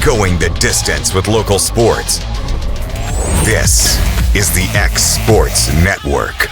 Going the distance with local sports. This is the X Sports Network.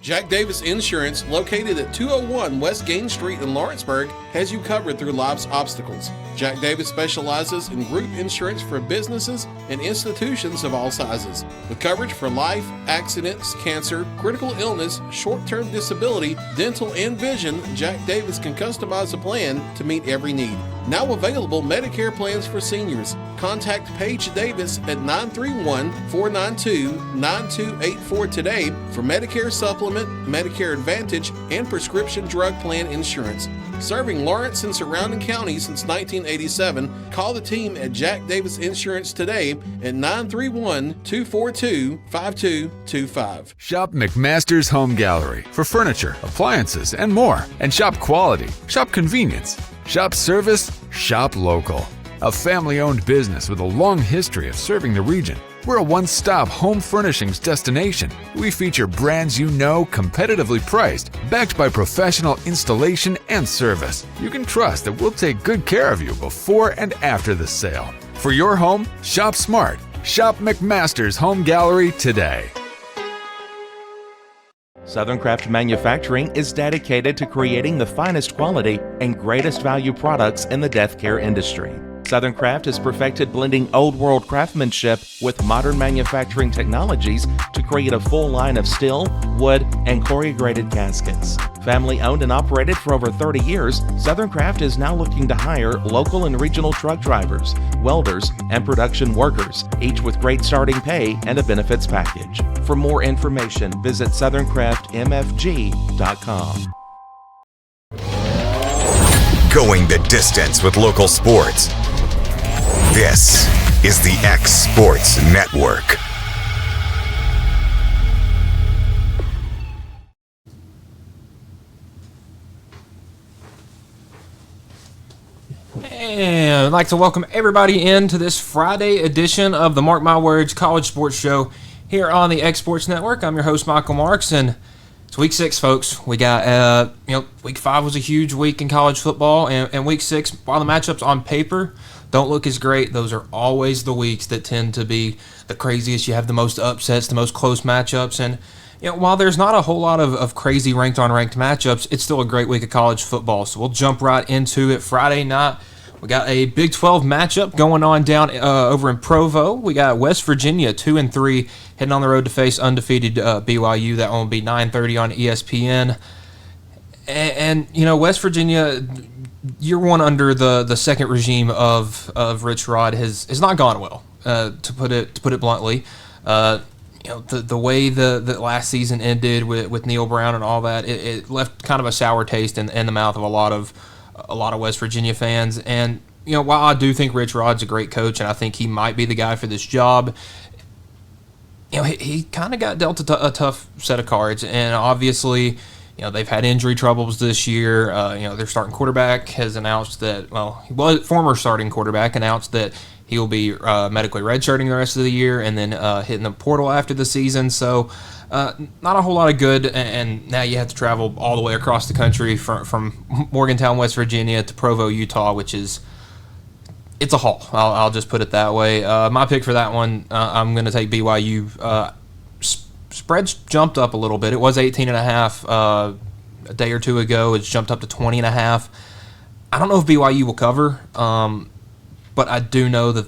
Jack Davis Insurance, located at 201 West Gain Street in Lawrenceburg, has you covered through life's obstacles. Jack Davis specializes in group insurance for businesses and institutions of all sizes. With coverage for life, accidents, cancer, critical illness, short-term disability, dental, and vision, Jack Davis can customize a plan to meet every need. Now available Medicare plans for seniors. Contact Paige Davis at 931-492-9284 today for Medicare Supplement, Medicare Advantage, and prescription drug plan insurance. Serving Lawrence and surrounding counties since 1987, call the team at Jack Davis Insurance today at 931-242-5225. Shop McMaster's Home Gallery for furniture, appliances, and more. And shop quality, shop convenience, shop service, shop local. A family-owned business with a long history of serving the region. We're a one-stop home furnishings destination. We feature brands you know, competitively priced, backed by professional installation and service. You can trust that we'll take good care of you before and after the sale. For your home, shop smart. Shop McMaster's Home Gallery today. Southern Craft Manufacturing is dedicated to creating the finest quality and greatest value products in the death care industry. Southern Craft has perfected blending old world craftsmanship with modern manufacturing technologies to create a full line of steel, wood, and corrugated caskets. Family owned and operated for over 30 years, Southern Craft is now looking to hire local and regional truck drivers, welders, and production workers, each with great starting pay and a benefits package. For more information, visit SouthernCraftMFG.com. Going the distance with local sports. This is the X Sports Network. And I'd like to welcome everybody into this Friday edition of the Mark My Words College Sports Show here on the X Sports Network. I'm your host, Michael Marks, and it's week 6, folks. We got, week 5 was a huge week in college football, and week 6, while the matchups on paper don't look as great, those are always the weeks that tend to be the craziest. You have the most upsets, the most close matchups, and while there's not a whole lot of crazy ranked-on-ranked matchups, it's still a great week of college football. So we'll jump right into it. Friday night, we got a Big 12 matchup going on down over in Provo. We got West Virginia 2-3 heading on the road to face undefeated BYU. That one will be 9:30 on ESPN. And West Virginia, year one under the second regime of Rich Rod has not gone well, to put it bluntly. The way the last season ended with Neil Brown and all that, it left kind of a sour taste in the mouth of a lot of West Virginia fans. And while I do think Rich Rod's a great coach and I think he might be the guy for this job, he kind of got dealt a tough set of cards. And obviously, they've had injury troubles this year. Their starting quarterback has announced that, former starting quarterback announced that he'll be medically redshirting the rest of the year and then hitting the portal after the season. So not a whole lot of good, and now you have to travel all the way across the country from Morgantown, West Virginia to Provo, Utah, which is it's a haul. I'll just put it that way. My pick for that one, I'm going to take BYU. Spreads jumped up a little bit. It was 18.5 a day or two ago. It's jumped up to 20.5. I don't know if BYU will cover, but I do know that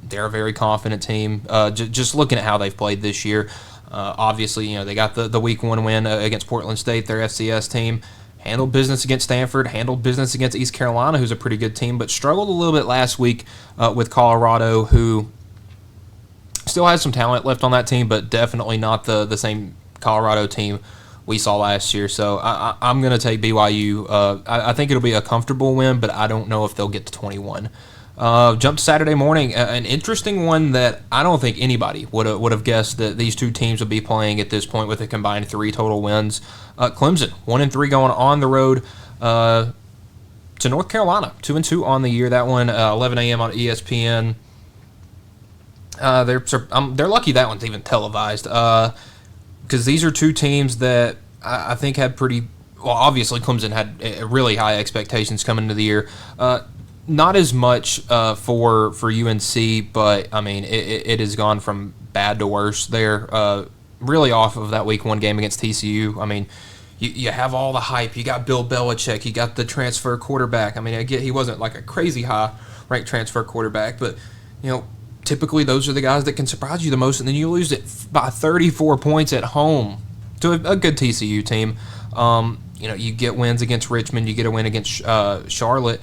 they're a very confident team. Just looking at how they've played this year, obviously, they got the week 1 win against Portland State, their FCS team. Handled business against Stanford, handled business against East Carolina, who's a pretty good team, but struggled a little bit last week with Colorado, who still has some talent left on that team, but definitely not the same Colorado team we saw last year. So I'm going to take BYU. I think it'll be a comfortable win, but I don't know if they'll get to 21. Jump to Saturday morning, an interesting one that I don't think anybody would have guessed that these two teams would be playing at this point with a combined 3 total wins. Clemson, 1-3 going on the road to North Carolina, 2-2 on the year. That one, 11 a.m. on ESPN. They're lucky that one's even televised, because these are two teams that I think had pretty. Well, obviously Clemson had really high expectations coming into the year. Not as much for UNC, but I mean it has gone from bad to worse there. Really off of that Week 1 game against TCU. I mean, you have all the hype. You got Bill Belichick. You got the transfer quarterback. I mean, I get he wasn't like a crazy high ranked transfer quarterback, but typically those are the guys that can surprise you the most, and then you lose it by 34 points at home to a good TCU team. You get wins against Richmond. You get a win against Charlotte.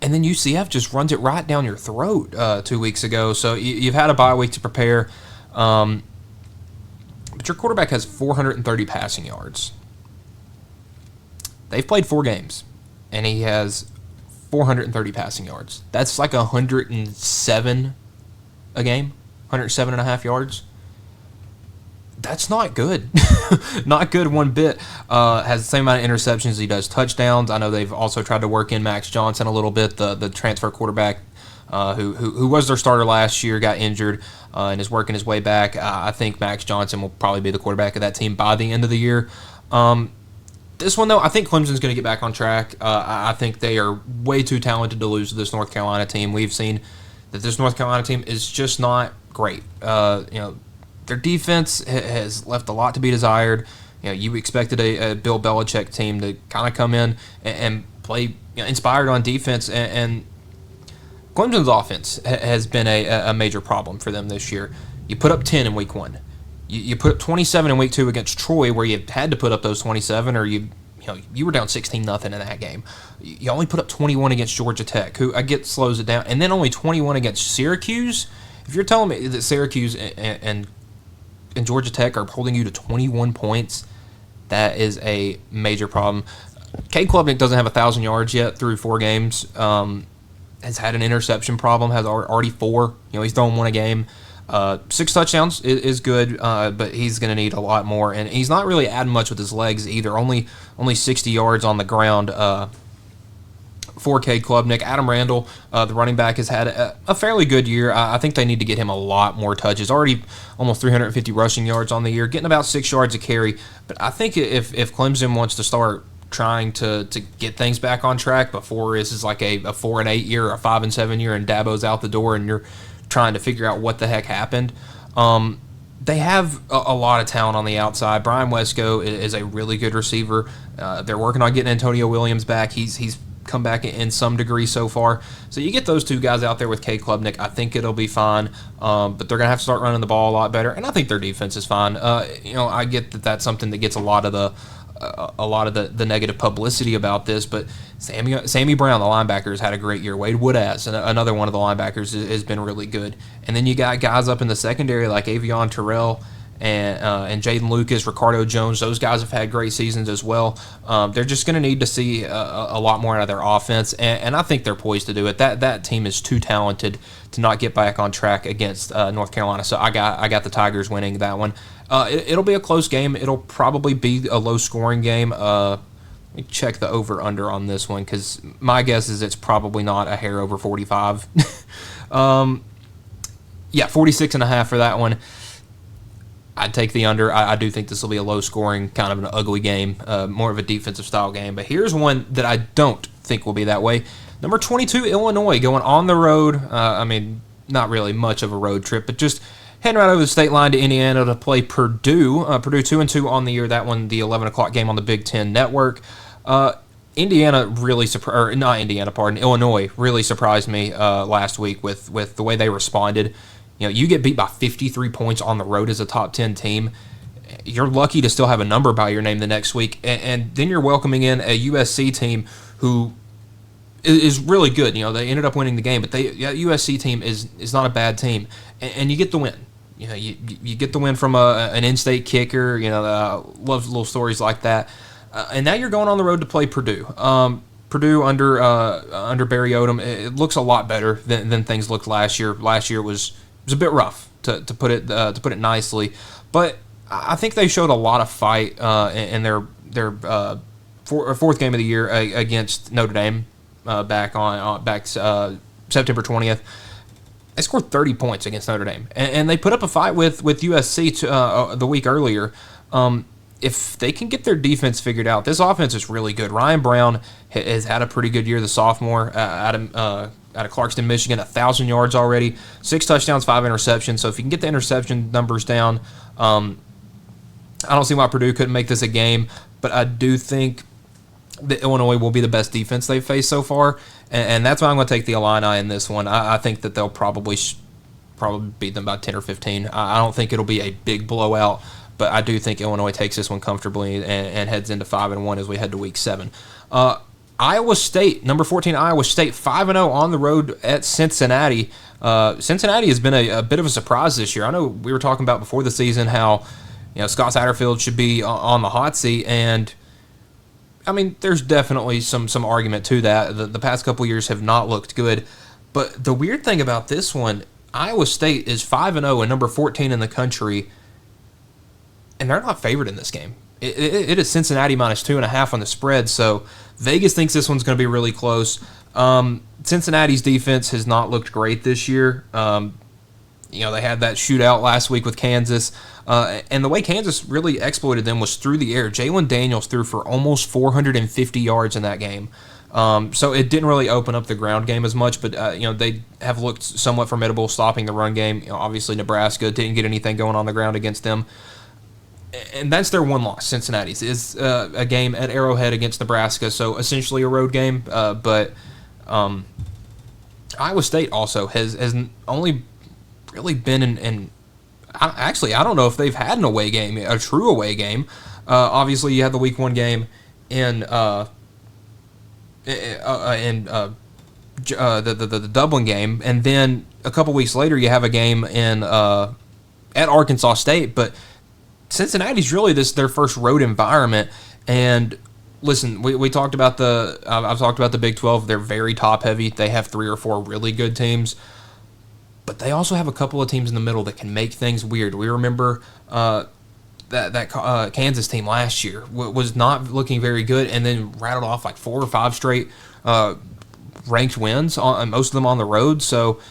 And then UCF just runs it right down your throat 2 weeks ago. So you've had a bye week to prepare. But your quarterback has 430 passing yards. They've played 4 games, and he has 430 passing yards. That's like 107 a game, 107.5 yards. That's not good. Not good one bit. Has the same amount of interceptions as he does touchdowns. I know they've also tried to work in Max Johnson a little bit, the transfer quarterback who was their starter last year, got injured, and is working his way back. I think Max Johnson will probably be the quarterback of that team by the end of the year. This one, though, I think Clemson's going to get back on track. I think they are way too talented to lose to this North Carolina team. We've seen that this North Carolina team is just not great. Their defense has left a lot to be desired. You expected a Bill Belichick team to kind of come in and play inspired on defense, and Clemson's offense has been a major problem for them this year. You put up 10 in Week 1. You put up 27 in Week 2 against Troy, where you had to put up those 27, or you were down 16-0 in that game. You only put up 21 against Georgia Tech, who I get slows it down, and then only 21 against Syracuse. If you're telling me that Syracuse and Georgia Tech are holding you to 21 points, that is a major problem. Cade Klubnik doesn't have 1,000 yards yet through 4 games. Has had an interception problem, has already 4. He's thrown 1 a game. 6 touchdowns is good, but he's going to need a lot more. And he's not really adding much with his legs either. Only 60 yards on the ground for Cade Klubnik. Adam Randall, the running back, has had a fairly good year. I think they need to get him a lot more touches. Already almost 350 rushing yards on the year, getting about 6 yards a carry. But I think if Clemson wants to start trying to get things back on track before this is like a 4-8 year or a 5-7 year and Dabo's out the door and you're trying to figure out what the heck happened, they have a lot of talent on the outside. Brian Wesco is a really good receiver. They're working on getting Antonio Williams back. He's come back in some degree so far. So you get those 2 guys out there with Cade Klubnik, I think it'll be fine. But they're going to have to start running the ball a lot better. And I think their defense is fine. I get that that's something that gets a lot of the negative publicity about this, but Sammy Brown, the linebacker, has had a great year. Wade Woodaz, another one of the linebackers, has been really good. And then you got guys up in the secondary like Avion Terrell and Jaden Lucas, Ricardo Jones. Those guys have had great seasons as well. They're just going to need to see a lot more out of their offense, and I think they're poised to do it. That team is too talented to not get back on track against North Carolina. So I got the Tigers winning that one. It'll be a close game. It'll probably be a low-scoring game. Let me check the over-under on this one, because my guess is it's probably not a hair over 45. 46.5 for that one. I'd take the under. I do think this will be a low-scoring, kind of an ugly game, more of a defensive-style game. But here's one that I don't think will be that way. Number 22, Illinois, going on the road. Not really much of a road trip, but just heading right over the state line to Indiana to play Purdue. Purdue 2-2 on the year. That one, the 11 o'clock game on the Big Ten Network. Illinois really surprised me last week with the way they responded. You get beat by 53 points on the road as a top 10 team. You're lucky to still have a number by your name the next week, and then you're welcoming in a USC team who is really good. They ended up winning the game, but USC team is not a bad team, and you get the win. You get the win from an in-state kicker. Love little stories like that. And now you're going on the road to play Purdue. Purdue under Barry Odom, it looks a lot better than things looked last year. Last year was a bit rough to put it nicely, but I think they showed a lot of fight in their fourth game of the year against Notre Dame. back September 20th. They scored 30 points against Notre Dame, and they put up a fight with USC the week earlier. If they can get their defense figured out, this offense is really good. Ryan Brown has had a pretty good year, the sophomore out of Clarkston, Michigan, 1,000 yards already, 6 touchdowns, 5 interceptions. So if you can get the interception numbers down, I don't see why Purdue couldn't make this a game, but I do think that Illinois will be the best defense they've faced so far, and that's why I'm going to take the Illini in this one. I think that they'll probably beat them by 10 or 15. I don't think it'll be a big blowout, but I do think Illinois takes this one comfortably and heads into 5-1 as we head to Week 7. Iowa State, number 14, Iowa State, 5-0 on the road at Cincinnati. Cincinnati has been a bit of a surprise this year. I know we were talking about before the season how Scott Satterfield should be on the hot seat, and I mean, there's definitely some argument to that. The past couple years have not looked good. But the weird thing about this one, Iowa State is 5-0 and number 14 in the country, and they're not favored in this game. It is Cincinnati minus 2.5 on the spread, so Vegas thinks this one's going to be really close. Cincinnati's defense has not looked great this year. They had that shootout last week with Kansas. And the way Kansas really exploited them was through the air. Jalen Daniels threw for almost 450 yards in that game. So it didn't really open up the ground game as much, but they have looked somewhat formidable stopping the run game. Obviously, Nebraska didn't get anything going on the ground against them. And that's their one loss, Cincinnati's, is a game at Arrowhead against Nebraska, so essentially a road game. But Iowa State also has only really been in actually, I don't know if they've had an away game, a true away game. Obviously, you had the Week 1 game in the Dublin game, and then a couple weeks later, you have a game at Arkansas State. But Cincinnati's really their first road environment. And listen, we talked about I've talked about the Big 12. They're very top heavy. They have 3 or 4 really good teams. But they also have a couple of teams in the middle that can make things weird. We remember that Kansas team last year was not looking very good, and then rattled off like 4 or 5 straight ranked wins, most of them on the road. So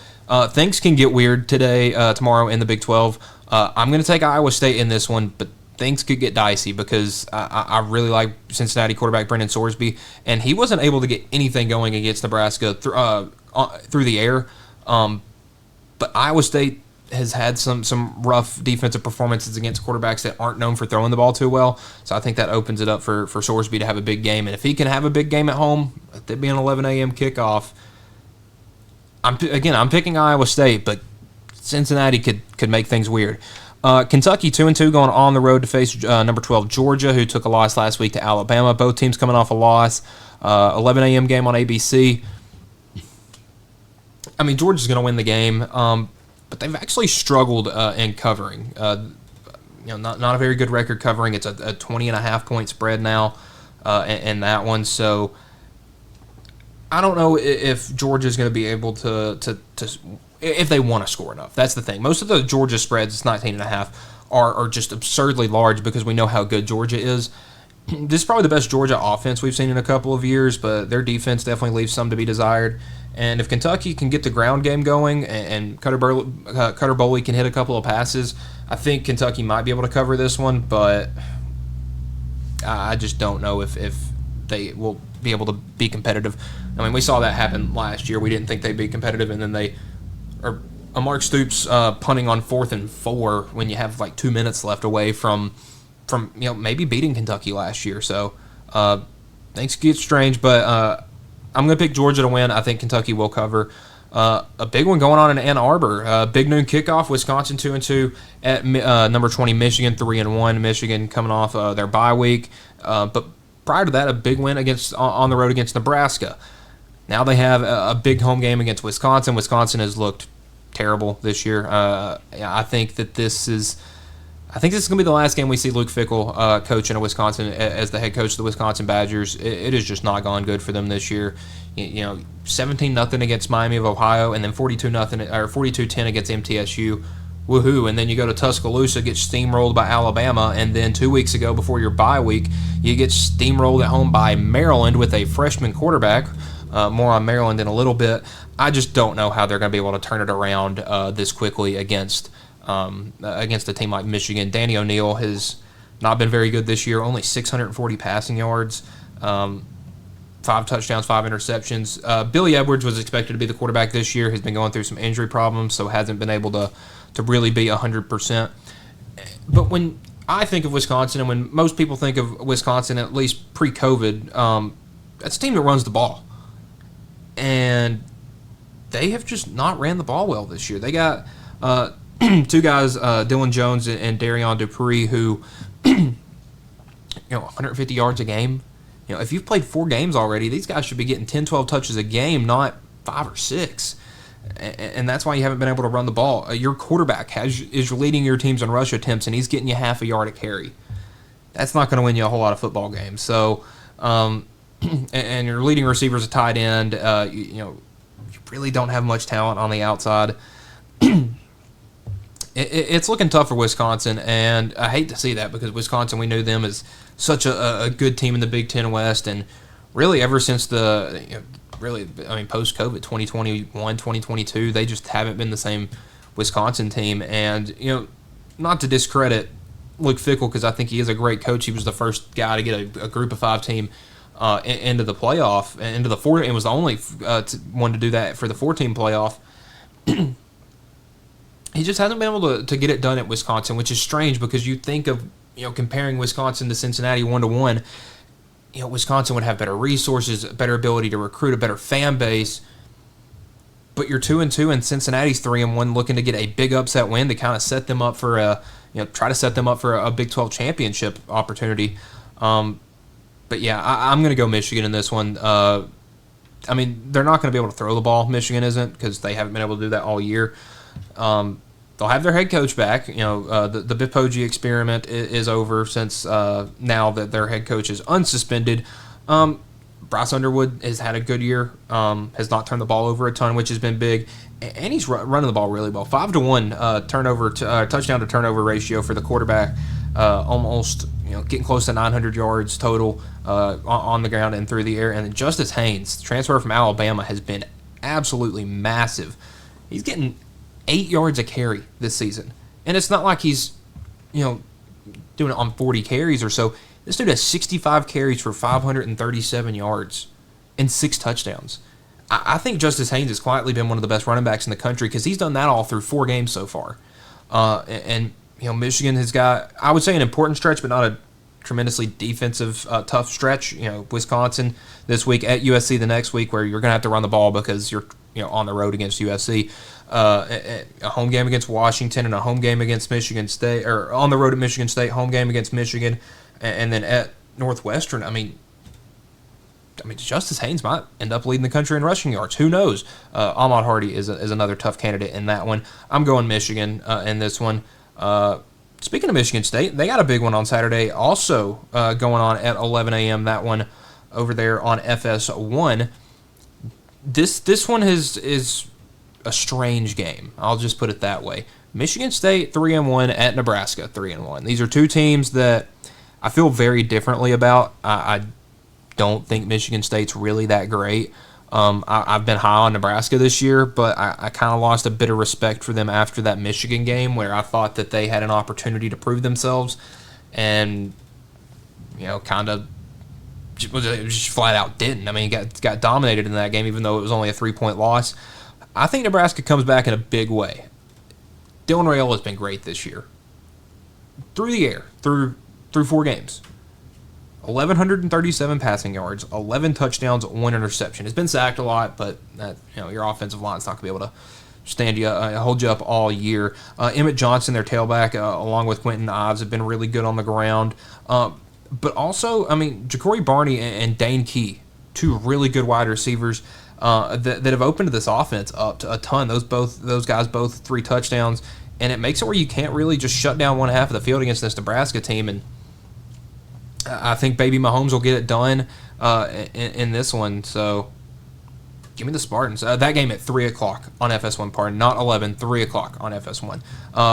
things can get weird tomorrow in the Big 12. I'm going to take Iowa State in this one, but things could get dicey because I really like Cincinnati quarterback Brendan Sorsby, and he wasn't able to get anything going against Nebraska through the air. But Iowa State has had some rough defensive performances against quarterbacks that aren't known for throwing the ball too well. So I think that opens it up for Sorsby to have a big game. And if he can have a big game at home, it'd be an 11 a.m. kickoff. I'm picking Iowa State, but Cincinnati could make things weird. Kentucky 2-2 going on the road to face number 12 Georgia, who took a loss last week to Alabama. Both teams coming off a loss. 11 a.m. game on ABC. I mean, Georgia's going to win the game, but they've actually struggled in covering. Not a very good record covering. It's a 20.5 point spread now in that one. So I don't know if Georgia's going to be able to if they want to score enough. That's the thing. Most of the Georgia spreads, it's 19.5, are just absurdly large because we know how good Georgia is. This is probably the best Georgia offense we've seen in a couple of years, but their defense definitely leaves some to be desired. And if Kentucky can get the ground game going and Cutter Boley can hit a couple of passes, I think Kentucky might be able to cover this one, but I just don't know if they will be able to be competitive. I mean, we saw that happen last year. We didn't think they'd be competitive, and then Mark Stoops punting on 4th and 4 when you have like 2 minutes left away from maybe beating Kentucky last year. So things get strange, but I'm going to pick Georgia to win. I think Kentucky will cover. A big one going on in Ann Arbor. Big noon kickoff. Wisconsin 2-2 at number 20 Michigan 3-1. Michigan coming off their bye week. But prior to that, a big win on the road against Nebraska. Now they have a big home game against Wisconsin. Wisconsin has looked terrible this year. I think that this is going to be the last game we see Luke Fickell coaching at Wisconsin as the head coach of the Wisconsin Badgers. It has just not gone good for them this year. 17-0 against Miami of Ohio, and then 42-10 against MTSU. Woohoo! And then you go to Tuscaloosa, get steamrolled by Alabama, and then 2 weeks ago, before your bye week, you get steamrolled at home by Maryland with a freshman quarterback. more on Maryland in a little bit. I just don't know how they're going to be able to turn it around this quickly against a team like Michigan. Danny O'Neal has not been very good this year, only 640 passing yards, 5 touchdowns, 5 interceptions. Billy Edwards was expected to be the quarterback this year. He's been going through some injury problems, so hasn't been able to really be 100%. But when I think of Wisconsin, and when most people think of Wisconsin, at least pre-COVID, that's a team that runs the ball. And they have just not ran the ball well this year. They got two guys, Dylan Jones and Darion Dupree, who, 150 yards a game. If you've played 4 games already, these guys should be getting 10, 12 touches a game, not 5 or 6. And that's why you haven't been able to run the ball. Your quarterback is leading your teams in rush attempts, and he's getting you half a yard a carry. That's not going to win you a whole lot of football games. So, and your leading receiver's a tight end. You really don't have much talent on the outside. It's looking tough for Wisconsin, and I hate to see that because Wisconsin, we knew them as such a good team in the Big Ten West, and really ever since post-COVID 2021, 2022, they just haven't been the same Wisconsin team. And, not to discredit Luke Fickell, because I think he is a great coach. He was the first guy to get a group of 5 team into the playoff, into the 4, and was the only one to do that for the 4-team playoff. He just hasn't been able to get it done at Wisconsin, which is strange because you think of, comparing Wisconsin to Cincinnati 1-to-1, Wisconsin would have better resources, better ability to recruit, a better fan base. But you're 2-2 and Cincinnati's 3-1, looking to get a big upset win to kind of set them up for try to set them up for a Big 12 championship opportunity. But yeah, I'm going to go Michigan in this one. They're not going to be able to throw the ball. Michigan isn't, because they haven't been able to do that all year. They'll have their head coach back. The Biff Poggi experiment is over since now that their head coach is unsuspended. Bryce Underwood has had a good year, has not turned the ball over a ton, which has been big, and he's running the ball really well. 5-to-1 touchdown to turnover ratio for the quarterback, almost getting close to 900 yards total on the ground and through the air. And then Justice Haynes, transfer from Alabama, has been absolutely massive. He's getting 8 yards a carry this season. And it's not like he's, doing it on 40 carries or so. This dude has 65 carries for 537 yards and 6 touchdowns. I think Justice Haynes has quietly been one of the best running backs in the country because he's done that all through 4 games so far. Michigan has got, I would say, an important stretch, but not a tremendously defensive, tough stretch. Wisconsin this week, at USC the next week, where you're going to have to run the ball because you're on the road against USC. A home game against Washington and a home game against Michigan State, or on the road at Michigan State, home game against Michigan, and then at Northwestern. Justice Haynes might end up leading the country in rushing yards. Who knows? Ahmad Hardy is another tough candidate in that one. I'm going Michigan in this one. Speaking of Michigan State, they got a big one on Saturday, also going on at 11 a.m. That one over there on FS1. This one is a strange game. I'll just put it that way. Michigan State 3-1 at Nebraska 3-1. These are two teams that I feel very differently about. I don't think Michigan State's really that great. I've been high on Nebraska this year, but I kind of lost a bit of respect for them after that Michigan game, where I thought that they had an opportunity to prove themselves, and kind of just flat out didn't. Got dominated in that game, even though it was only a 3-point loss. I think Nebraska comes back in a big way. Dylan Raiola has been great this year. Through the air, through 4 games. 1,137 passing yards, 11 touchdowns, 1 interception. He's been sacked a lot, but your offensive line's not going to be able to hold you up all year. Emmett Johnson, their tailback, along with Quentin Ives, have been really good on the ground. But also, Ja'Cory Barney and Dane Key, 2 really good wide receivers that have opened this offense up to a ton. Those guys both 3 touchdowns, and it makes it where you can't really just shut down one half of the field against this Nebraska team. And I think Baby Mahomes will get it done in this one. So Give me the Spartans. That game at 3 o'clock on FS1, pardon, not 11, 3 o'clock on FS1.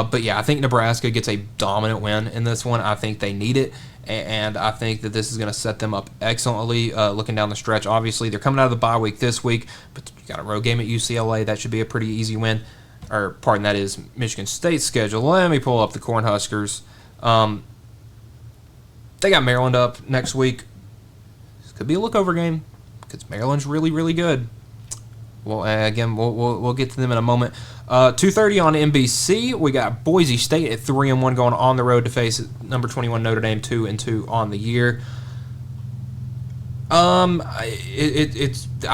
But yeah, I think Nebraska gets a dominant win in this one. I think they need it, and I think that this is going to set them up excellently looking down the stretch. Obviously, they're coming out of the bye week this week, but you got a road game at UCLA. That should be a pretty easy win. Or, pardon, that is Michigan State's schedule. Let me pull up the Cornhuskers. They got Maryland up next week. This could be a lookover game because Maryland's really, really good. Well, again, we'll get to them in a moment. 2:30 on NBC. We got Boise State at 3-1 going on the road to face number 21 Notre Dame, 2-2 on the year. I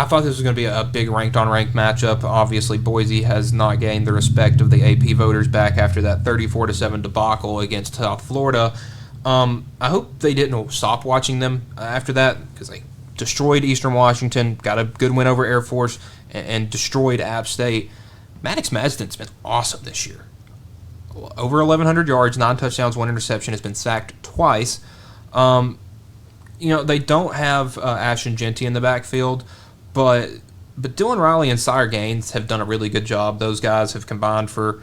thought this was going to be a big ranked-on-ranked matchup. Obviously, Boise has not gained the respect of the AP voters back after that 34-7 debacle against South Florida. I hope they didn't stop watching them after that because they destroyed Eastern Washington, got a good win over Air Force, and destroyed App State. Maddox Madsden's been awesome this year. Over 1,100 yards, 9 touchdowns, 1 interception, has been sacked twice. They don't have Ashton Genty in the backfield, but Dylan Riley and Sire Gaines have done a really good job. Those guys have combined for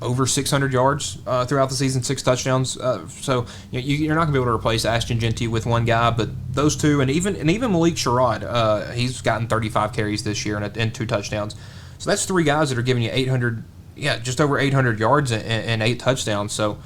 over 600 yards throughout the season, 6 touchdowns. So you're not going to be able to replace Ashton Genty with one guy, but those two, and even Malik Sherrod, he's gotten 35 carries this year and 2 touchdowns. So that's 3 guys that are giving you just over 800 yards and 8 touchdowns. So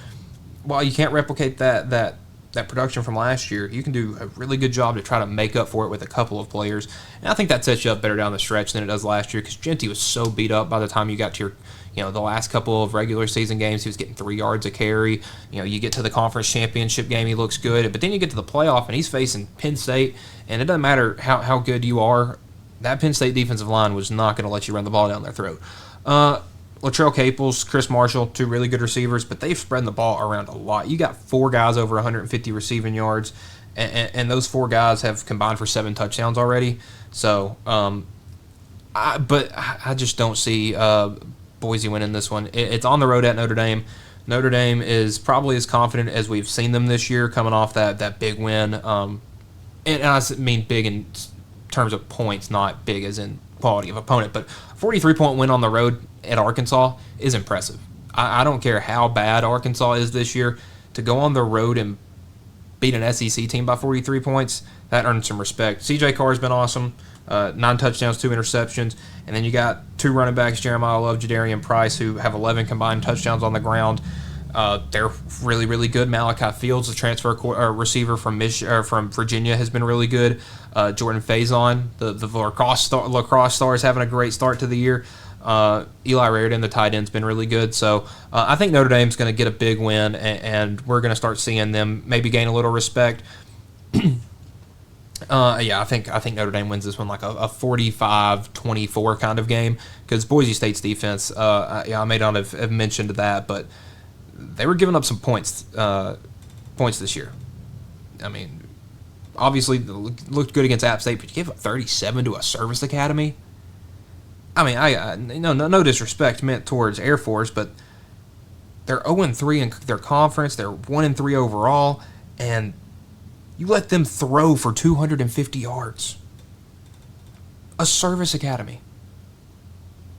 while you can't replicate that production from last year, you can do a really good job to try to make up for it with a couple of players. And I think that sets you up better down the stretch than it does last year because Genty was so beat up by the time you got to the last couple of regular season games. He was getting 3 yards a carry. You get to the conference championship game, he looks good. But then you get to the playoff, and he's facing Penn State, and it doesn't matter how good you are. That Penn State defensive line was not going to let you run the ball down their throat. Latrell Caples, Chris Marshall, 2 really good receivers, but they've spread the ball around a lot. You got 4 guys over 150 receiving yards, and those 4 guys have combined for 7 touchdowns already. So, I just don't see Boise winning this one. It's on the road at Notre Dame. Notre Dame is probably as confident as we've seen them this year, coming off that big win. And I mean big in terms of points, not big as in quality of opponent, but 43-point win on the road at Arkansas is impressive. I don't care how bad Arkansas is this year. To go on the road and beat an SEC team by 43 points, that earns some respect. CJ Carr's been awesome. 9 touchdowns, 2 interceptions. And then you got 2 running backs, Jeremiah Love, Jadarian Price, who have 11 combined touchdowns on the ground. They're really, really good. Malachi Fields, the transfer receiver from Virginia, has been really good. Jordan Faison, the lacrosse star, is having a great start to the year. Eli Raridan, the tight end, has been really good. So I think Notre Dame's going to get a big win, and we're going to start seeing them maybe gain a little respect. I think Notre Dame wins this one like a 45-24 kind of game because Boise State's defense, I may not have mentioned that, but they were giving up some points this year. I mean, obviously looked good against App State, but you gave up 37 to a service academy. I mean, no disrespect meant towards Air Force, but they're 0-3 in their conference. They're 1-3 overall, and you let them throw for 250 yards. A service academy.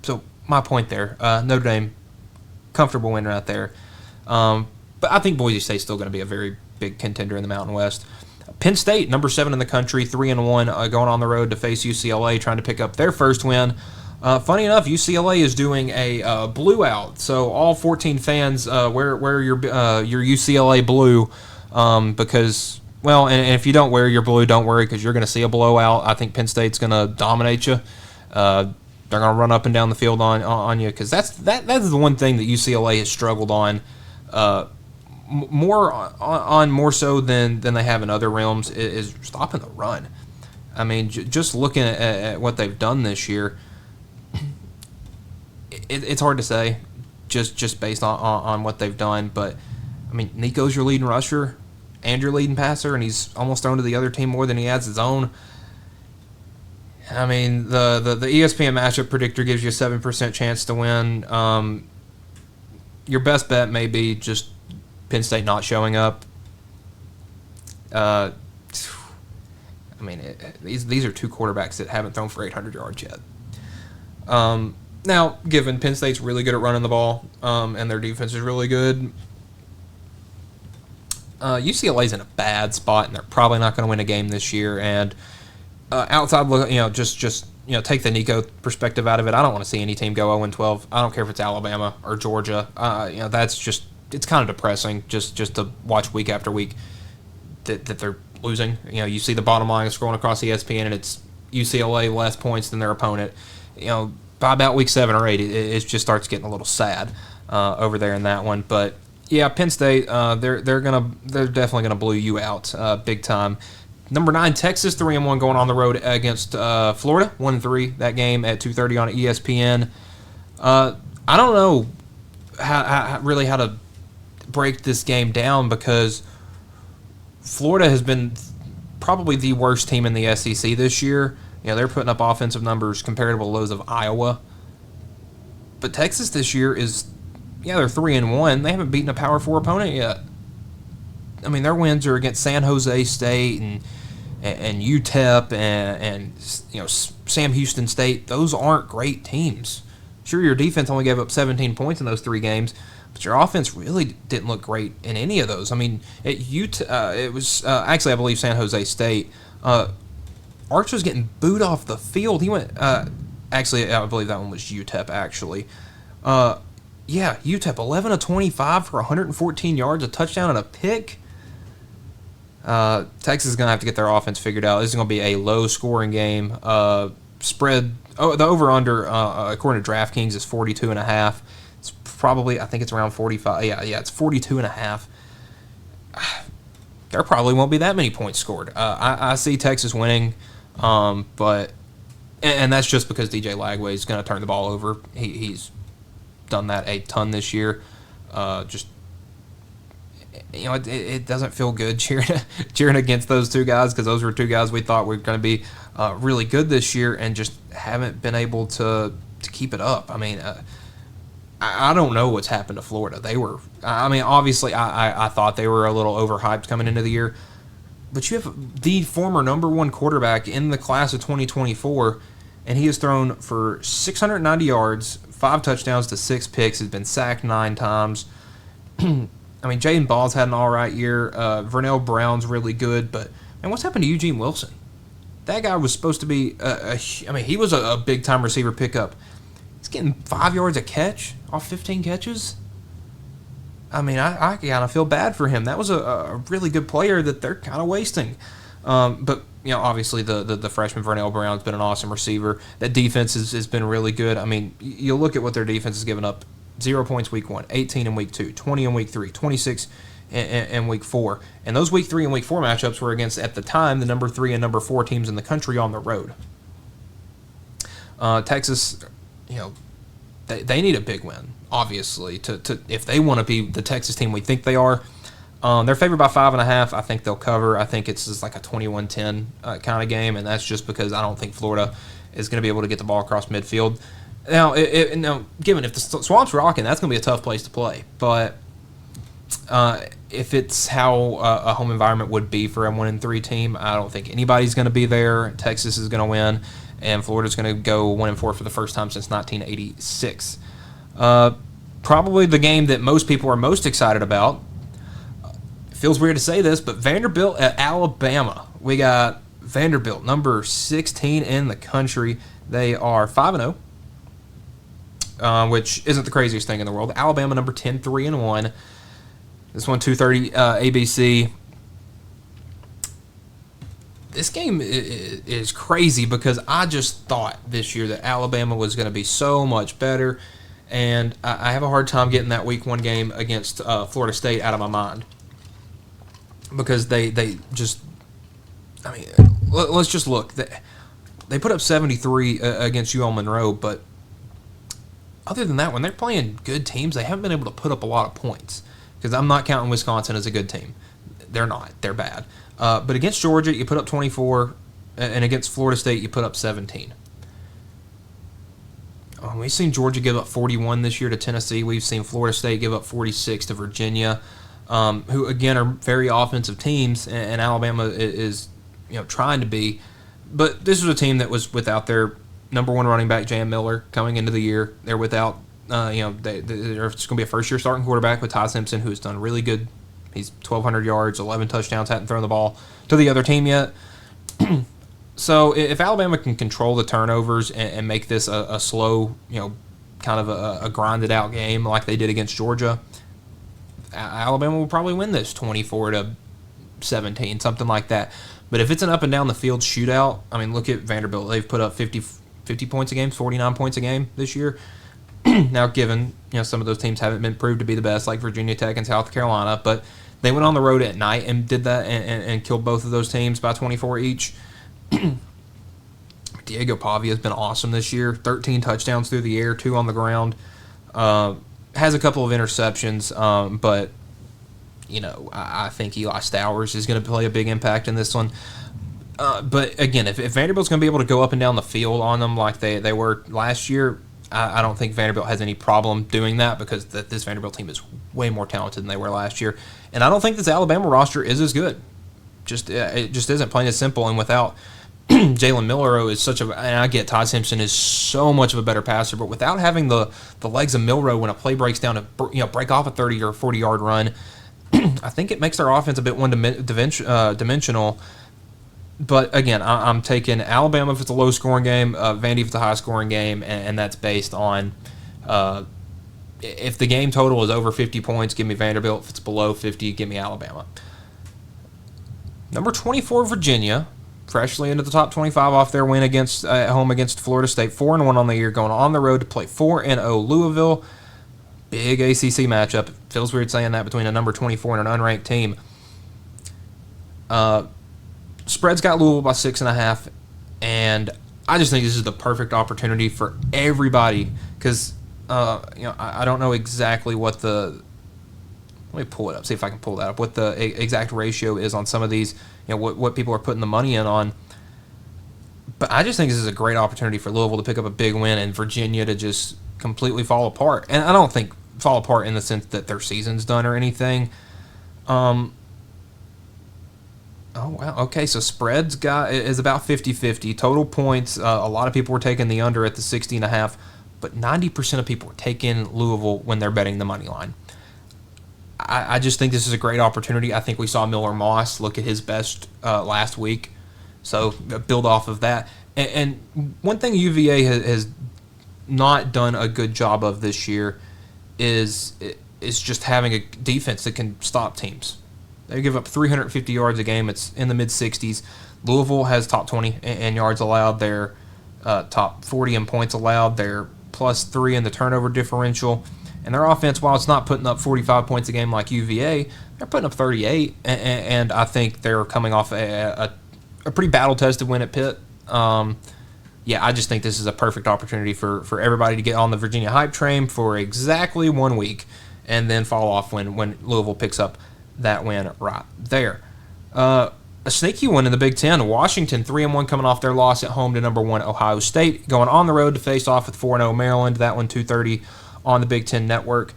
So my point there, Notre Dame, comfortable win right there. But I think Boise State's still going to be a very big contender in the Mountain West. Penn State, number 7 in the country, 3-1, going on the road to face UCLA, trying to pick up their first win. Funny enough, UCLA is doing a blue out, so all 14 fans wear your UCLA blue because, well, and if you don't wear your blue, don't worry because you're going to see a blowout. I think Penn State's going to dominate you. They're going to run up and down the field on you because that is the one thing that UCLA has struggled on. More so than they have in other realms is stopping the run. I mean, just looking at what they've done this year, it's hard to say, just based on what they've done. But I mean, Nico's your leading rusher and your leading passer, and he's almost thrown to the other team more than he adds his own. I mean, the ESPN matchup predictor gives you a 7% chance to win. Your best bet may be just Penn State not showing up. I mean, these are two quarterbacks that haven't thrown for 800 yards yet. Now, given Penn State's really good at running the ball, and their defense is really good, UCLA's in a bad spot, and they're probably not going to win a game this year. And outside, just take the Nico perspective out of it. I don't want to see any team go 0-12. I don't care if it's Alabama or Georgia. That's just, it's kind of depressing just to watch week after week that they're losing. You see the bottom line scrolling across ESPN, and it's UCLA less points than their opponent. By about week 7 or 8, it just starts getting a little sad over there in that one. But yeah, Penn State, they're definitely gonna blow you out big time. Number 9, Texas, 3-1, going on the road against Florida, 1-3. That game at 2:30 on ESPN. I don't know how to break this game down, because Florida has been probably the worst team in the SEC this year. They're putting up offensive numbers comparable to those of Iowa. But Texas this year is, they're 3-1. They haven't beaten a Power 4 opponent yet. I mean, their wins are against San Jose State and UTEP and Sam Houston State. Those aren't great teams. Sure, your defense only gave up 17 points in those 3 games, but your offense really didn't look great in any of those. I mean, it was actually, I believe, San Jose State. Arch was getting booed off the field. He went. Actually, I believe that one was UTEP. Actually, UTEP 11 of 25 for 114 yards, a touchdown, and a pick. Texas is gonna have to get their offense figured out. This is gonna be a low-scoring game. Spread. Oh, the over/under according to DraftKings is 42.5. It's probably, I think it's around 45. Yeah, it's 42.5. There probably won't be that many points scored. I see Texas winning, but that's just because DJ Lagway is going to turn the ball over. He's done that a ton this year. It doesn't feel good cheering against those two guys, because those were two guys we thought were going to be really good this year and just haven't been able to keep it up. I mean, I don't know what's happened to Florida. Obviously, I thought they were a little overhyped coming into the year. But you have the former number 1 quarterback in the class of 2024, and he has thrown for 690 yards, 5 touchdowns to 6 picks. He's been sacked 9 times. I mean, Jaden Ball's had an all right year. Vernell Brown's really good. But, man, what's happened to Eugene Wilson? That guy was supposed to be he was a big-time receiver pickup. He's getting 5 yards a catch off 15 catches. I mean, I kind of feel bad for him. That was a really good player that they're kind of wasting. But, obviously the freshman Vernell Brown's been an awesome receiver. That defense has been really good. I mean, you look at what their defense has given up. 0 points week 1, 18 in week 2, 20 in week 3, 26 in week 4. And those week 3 and week 4 matchups were against, at the time, the number 3 and number 4 teams in the country on the road. Texas, they need a big win, obviously, to if they want to be the Texas team we think they are. They're favored by 5.5. I think they'll cover. I think it's just like a 21-10 kind of game, and that's just because I don't think Florida is going to be able to get the ball across midfield. Now, given if the Swamp's rocking, that's going to be a tough place to play. But if it's how a home environment would be for a 1-3 team, I don't think anybody's going to be there. Texas is going to win, and Florida's going to go 1-4 for the first time since 1986. Probably the game that most people are most excited about. It feels weird to say this, but Vanderbilt at Alabama. We got Vanderbilt, number 16 in the country. They are 5-0. Which isn't the craziest thing in the world. Alabama, number 10, 3-1. This one, 2:30 ABC. This game is crazy because I just thought this year that Alabama was going to be so much better, and I have a hard time getting that week 1 game against Florida State out of my mind because they just, I mean, let's just look. They put up 73 against UL Monroe, but other than that, when they're playing good teams, they haven't been able to put up a lot of points. Because I'm not counting Wisconsin as a good team. They're not. They're bad. But against Georgia, you put up 24. And against Florida State, you put up 17. We've seen Georgia give up 41 this year to Tennessee. We've seen Florida State give up 46 to Virginia, who, again, are very offensive teams. And Alabama is trying to be. But this was a team that was without their number one running back, J.M. Miller, coming into the year. They're without, it's going to be a first-year starting quarterback with Ty Simpson, who has done really good. He's 1,200 yards, 11 touchdowns, hadn't thrown the ball to the other team yet. So if Alabama can control the turnovers and make this a slow, kind of a grinded-out game like they did against Georgia, Alabama will probably win this 24-17, something like that. But if it's an up-and-down-the-field shootout, I mean, look at Vanderbilt. They've put up 50 points a game, 49 points a game this year. Now, given some of those teams haven't been proved to be the best, like Virginia Tech and South Carolina, but they went on the road at night and did that and killed both of those teams by 24 each. Diego Pavia has been awesome this year. 13 touchdowns through the air, 2 on the ground. Has a couple of interceptions, but I think Eli Stowers is going to play a big impact in this one. But again, if Vanderbilt's going to be able to go up and down the field on them like they were last year, I don't think Vanderbilt has any problem doing that because this Vanderbilt team is way more talented than they were last year. And I don't think this Alabama roster is as good. It just isn't, plain and simple. And without Jalen Milroe is and I get Ty Simpson is so much of a better passer, but without having the legs of Milroe when a play breaks down to break off a 30 or 40 yard run, I think it makes their offense a bit one-dimensional. But again, I'm taking Alabama if it's a low-scoring game, Vandy if it's a high-scoring game, and that's based on if the game total is over 50 points, give me Vanderbilt. If it's below 50, give me Alabama. Number 24, Virginia, freshly into the top 25 off their win at home against Florida State, 4-1 on the year, going on the road to play 4-0 Louisville. Big ACC matchup. It feels weird saying that between a number 24 and an unranked team. Spread's got Louisville by 6.5, and I just think this is the perfect opportunity for everybody because I don't know exactly what the let me pull it up, see if I can pull that up. What the exact ratio is on some of these, what people are putting the money in on. But I just think this is a great opportunity for Louisville to pick up a big win and Virginia to just completely fall apart. And I don't think fall apart in the sense that their season's done or anything. Oh, wow. Okay, so spreads is about 50-50. Total points, a lot of people were taking the under at the 60.5, but 90% of people were taking Louisville when they're betting the money line. I just think this is a great opportunity. I think we saw Miller Moss look at his best last week, so build off of that. And one thing UVA has not done a good job of this year is just having a defense that can stop teams. They give up 350 yards a game. It's in the mid-60s. Louisville has top 20 in yards allowed. They're top 40 in points allowed. They're +3 in the turnover differential. And their offense, while it's not putting up 45 points a game like UVA, they're putting up 38. And I think they're coming off a pretty battle-tested win at Pitt. I just think this is a perfect opportunity for everybody to get on the Virginia hype train for exactly 1 week and then fall off when Louisville picks up that win right there. A sneaky one in the Big Ten. Washington 3-1 coming off their loss at home to number 1 Ohio State, going on the road to face off with 4-0 Maryland. That one 2:30 on the Big Ten Network.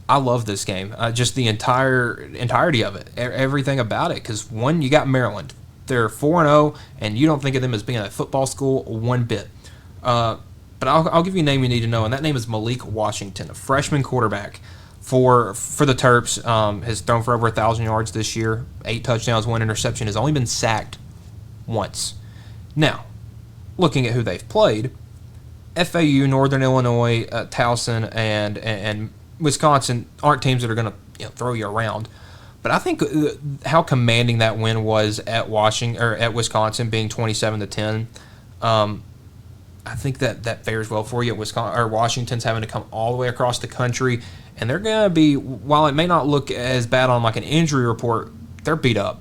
I love this game. Just the entirety of it, everything about it. Because one, you got Maryland. They're 4-0, and you don't think of them as being a football school one bit. But I'll give you a name you need to know, and that name is Malik Washington, a freshman quarterback. For the Terps, has thrown for over 1,000 yards this year, 8 touchdowns, 1 interception, has only been sacked once. Now, looking at who they've played, FAU, Northern Illinois, Towson, and Wisconsin aren't teams that are going to throw you around. But I think how commanding that win was at Wisconsin, being 27-10. I think that fares well for you. Washington's having to come all the way across the country. And they're going to be, while it may not look as bad on like an injury report, they're beat up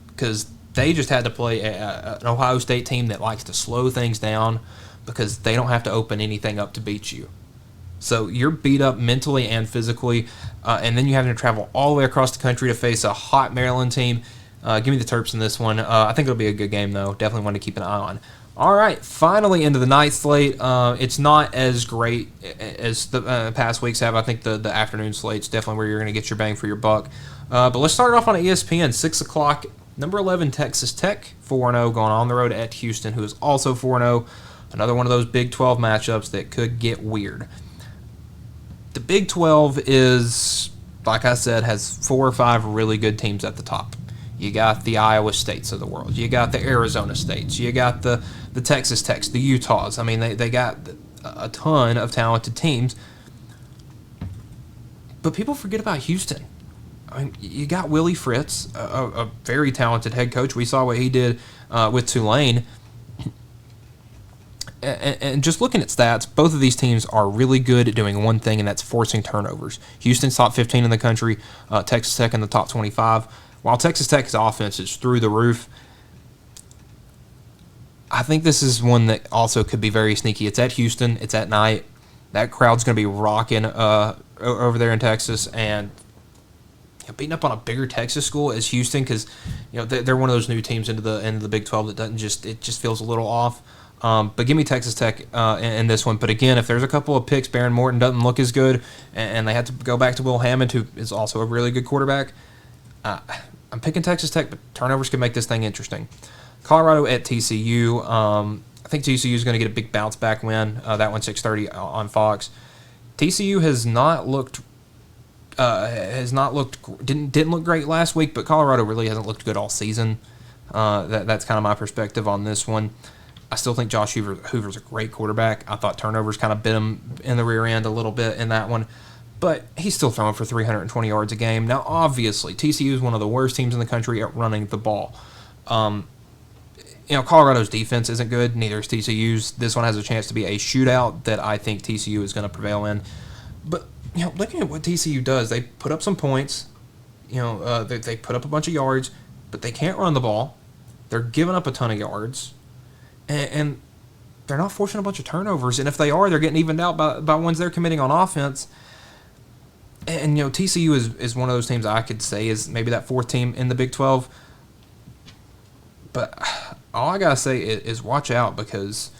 because they just had to play an Ohio State team that likes to slow things down because they don't have to open anything up to beat you. So you're beat up mentally and physically, and then you having to travel all the way across the country to face a hot Maryland team. Give me the Terps in this one. I think it'll be a good game, though. Definitely one to keep an eye on. All right, finally into the night slate. It's not as great as the past weeks have. I think the afternoon slate's definitely where you're going to get your bang for your buck. But let's start off on ESPN, 6 o'clock Number 11, Texas Tech, 4-0, going on the road at Houston, who is also 4-0. Another one of those Big 12 matchups that could get weird. The Big 12 is, like I said, has 4 or 5 really good teams at the top. You got the Iowa States of the world. You got the Arizona States. You got the Texas Techs, the Utahs. I mean, they got a ton of talented teams. But people forget about Houston. I mean, you got Willie Fritz, a very talented head coach. We saw what he did with Tulane. And just looking at stats, both of these teams are really good at doing one thing, and that's forcing turnovers. Houston's top 15 in the country, Texas Tech in the top 25. While Texas Tech's offense is through the roof, I think this is one that also could be very sneaky. It's at Houston. It's at night. That crowd's going to be rocking over there in Texas, and beating up on a bigger Texas school as Houston, because they're one of those new teams into the Big 12 that just feels a little off. But give me Texas Tech in this one. But again, if there's a couple of picks, Baron Morton doesn't look as good, and they had to go back to Will Hammond, who is also a really good quarterback. I'm picking Texas Tech, but turnovers could make this thing interesting. Colorado at TCU. I think TCU is going to get a big bounce back win. That one 6:30 on Fox. TCU has not looked didn't look great last week, but Colorado really hasn't looked good all season. That's kind of my perspective on this one. I still think Josh Hoover's a great quarterback. I thought turnovers kind of bit him in the rear end a little bit in that one, but he's still throwing for 320 yards a game. Now, obviously, TCU is one of the worst teams in the country at running the ball. Colorado's defense isn't good. Neither is TCU's. This one has a chance to be a shootout that I think TCU is going to prevail in. But looking at what TCU does, they put up some points. They put up a bunch of yards, but they can't run the ball. They're giving up a ton of yards. And they're not forcing a bunch of turnovers. And if they are, they're getting evened out by ones they're committing on offense. And, TCU is one of those teams I could say is maybe that 4th team in the Big 12. But all I got to say is watch out, because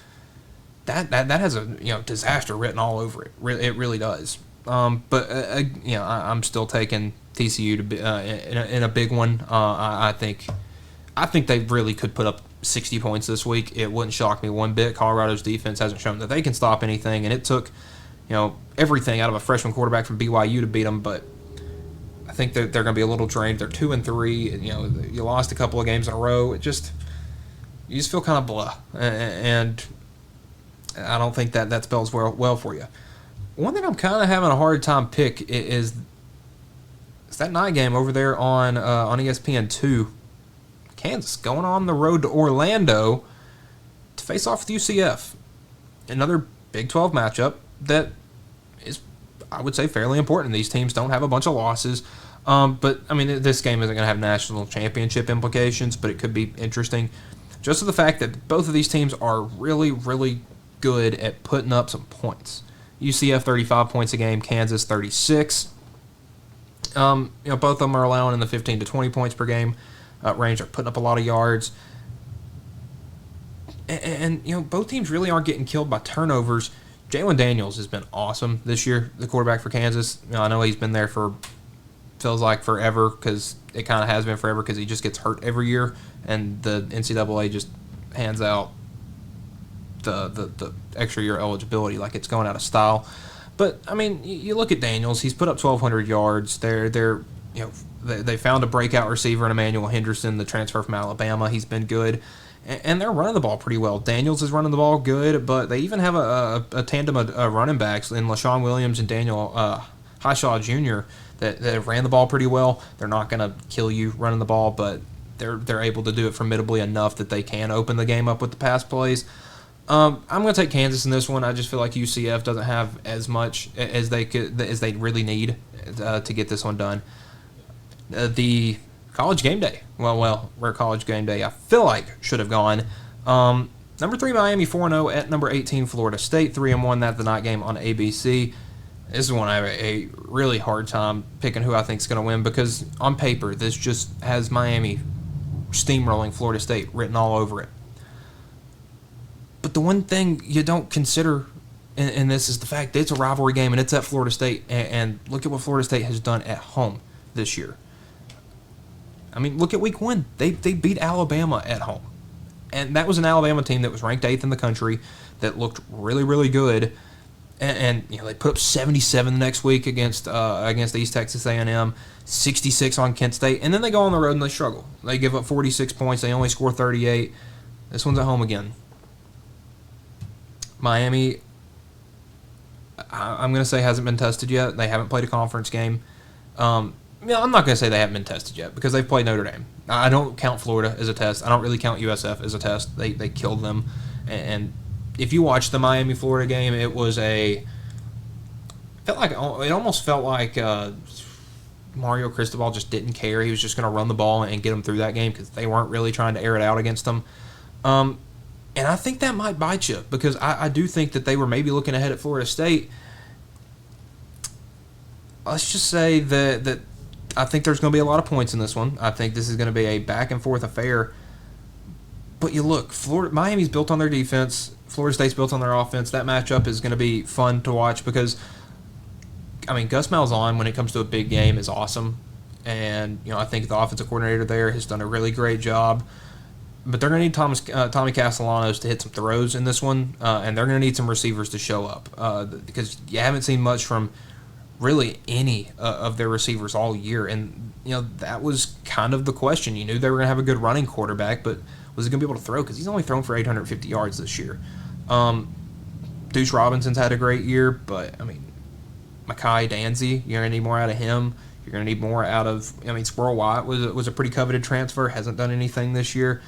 that has a disaster written all over it. It really does. I'm still taking TCU to be in a big one. I think they really could put up 60 points this week. It wouldn't shock me one bit. Colorado's defense hasn't shown that they can stop anything, and it took everything out of a freshman quarterback from BYU to beat them. But I think they're going to be a little drained. They're 2-3. You lost a couple of games in a row. You just feel kind of blah, and I don't think that spells well for you. One thing I'm kind of having a hard time pick is that night game over there on ESPN2. Kansas going on the road to Orlando to face off with UCF. Another Big 12 matchup that is, I would say, fairly important. These teams don't have a bunch of losses. But, this game isn't going to have national championship implications, but it could be interesting. Just the fact that both of these teams are really, really good at putting up some points. UCF 35 points a game, Kansas 36. Both of them are allowing in the 15 to 20 points per game range. They're putting up a lot of yards. And both teams really aren't getting killed by turnovers. Jalen Daniels has been awesome this year, the quarterback for Kansas. I know he's been there for, feels like forever, because it kind of has been forever, because he just gets hurt every year, and the NCAA just hands out the extra year eligibility like it's going out of style. But you look at Daniels. He's put up 1,200 yards. They found a breakout receiver in Emmanuel Henderson, the transfer from Alabama. He's been good, and they're running the ball pretty well. Daniels is running the ball good, but they even have a tandem of running backs in LaShawn Williams and Daniel Highshaw Jr. that ran the ball pretty well. They're not going to kill you running the ball, but they're able to do it formidably enough that they can open the game up with the pass plays. I'm going to take Kansas in this one. I just feel like UCF doesn't have as much as they really need to get this one done. The College Game Day. Well, where College Game Day I feel like should have gone. Number 3 Miami 4-0 at number 18 Florida State 3-1. That's the night game on ABC. This is one I have a really hard time picking who I think is going to win, because on paper this just has Miami steamrolling Florida State written all over it. But the one thing you don't consider in this is the fact that it's a rivalry game and it's at Florida State. And look at what Florida State has done at home this year. I mean, look at week 1. They beat Alabama at home. And that was an Alabama team that was ranked 8th in the country that looked really, really good. And they put up 77 the next week against East Texas A&M, 66 on Kent State, and then they go on the road and they struggle. They give up 46 points. They only score 38. This one's at home again. Miami, I'm going to say hasn't been tested yet. They haven't played a conference game. I'm not going to say they haven't been tested yet because they've played Notre Dame. I don't count Florida as a test. I don't really count USF as a test. They killed them. And if you watch the Miami-Florida game, it almost felt like Mario Cristobal just didn't care. He was just going to run the ball and get them through that game because they weren't really trying to air it out against them. And I think that might bite you because I do think that they were maybe looking ahead at Florida State. Let's just say that I think there's going to be a lot of points in this one. I think this is going to be a back-and-forth affair. But you look, Miami's built on their defense. Florida State's built on their offense. That matchup is going to be fun to watch because, Gus Malzahn, when it comes to a big game, is awesome. And, I think the offensive coordinator there has done a really great job. But they're going to need Tommy Castellanos to hit some throws in this one, and they're going to need some receivers to show up because you haven't seen much from really any of their receivers all year. And, that was kind of the question. You knew they were going to have a good running quarterback, but was he going to be able to throw? Because he's only thrown for 850 yards this year. Deuce Robinson's had a great year, but, Mekhi Danzy, you're going to need more out of him. You're going to need more out of, Squirrel White was a pretty coveted transfer, hasn't done anything this year.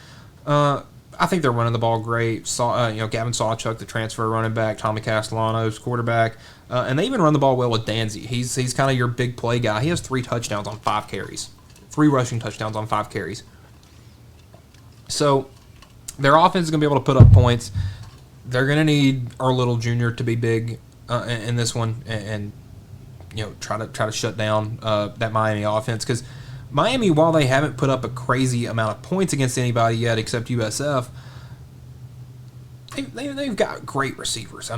I think they're running the ball great. Gavin Sawchuk, the transfer running back, Tommy Castellanos, quarterback, and they even run the ball well with Danzy. He's kind of your big play guy. He has 3 touchdowns on 5 carries, 3 rushing touchdowns on 5 carries. So their offense is going to be able to put up points. They're going to need our little junior to be big in this one and try to shut down that Miami offense because Miami, while they haven't put up a crazy amount of points against anybody yet except USF, they've got great receivers.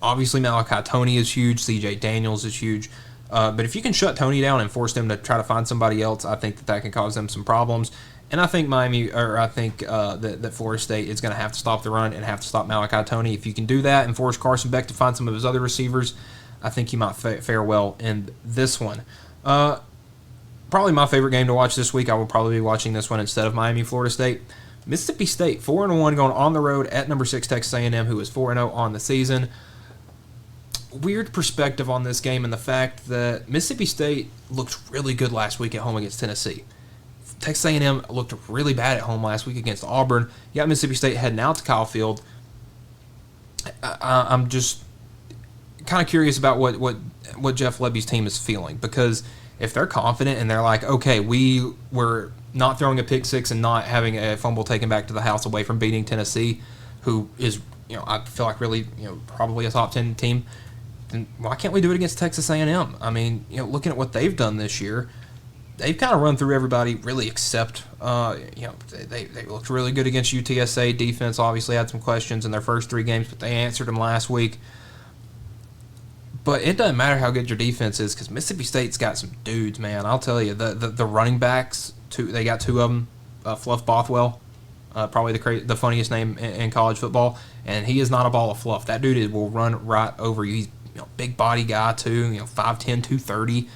Obviously Malachi Toney is huge. C.J. Daniels is huge. But if you can shut Toney down and force them to try to find somebody else, I think that can cause them some problems. And I think that Florida State is going to have to stop the run and have to stop Malachi Toney. If you can do that and force Carson Beck to find some of his other receivers, I think he might fare well in this one. Probably my favorite game to watch this week. I will probably be watching this one instead of Miami, Florida State. Mississippi State, 4-1, going on the road at number 6 Texas A&M, who is 4-0 on the season. Weird perspective on this game and the fact that Mississippi State looked really good last week at home against Tennessee. Texas A&M looked really bad at home last week against Auburn. You got Mississippi State heading out to Kyle Field. I'm just kind of curious about what Jeff Lebby's team is feeling because if they're confident and they're like, okay, we were not throwing a pick six and not having a fumble taken back to the house away from beating Tennessee, who is, I feel like really, probably a top 10 team, then why can't we do it against Texas A&M? Looking at what they've done this year, they've kind of run through everybody really except, they looked really good against UTSA. Defense obviously had some questions in their first 3 games, but they answered them last week. But it doesn't matter how good your defense is because Mississippi State's got some dudes, man. I'll tell you, the running backs, they got 2 of them. Fluff Bothwell, probably the funniest name in college football, and he is not a ball of fluff. That dude will run right over you. He's big body guy too, 5'10", 230.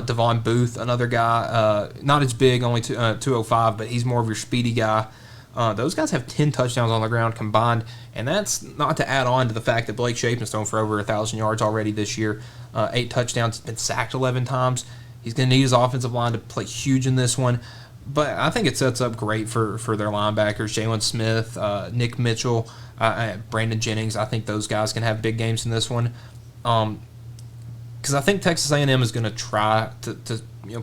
Devon Booth, another guy, not as big, only 205, but he's more of your speedy guy. Those guys have 10 touchdowns on the ground combined, and that's not to add on to the fact that Blake Shapen's thrown for over 1,000 yards already this year, 8 touchdowns, been sacked 11 times. He's going to need his offensive line to play huge in this one, but I think it sets up great for their linebackers, Jalen Smith, Nick Mitchell, Brandon Jennings. I think those guys can have big games in this one, because I think Texas A&M is going to try to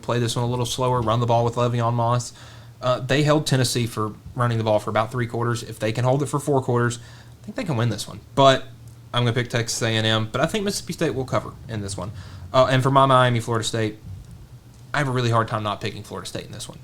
play this one a little slower, run the ball with Le'Veon Moss. They held Tennessee for running the ball for about 3 quarters. If they can hold it for 4 quarters, I think they can win this one. But I'm going to pick Texas A&M, but I think Mississippi State will cover in this one. And for my Miami, Florida State, I have a really hard time not picking Florida State in this one.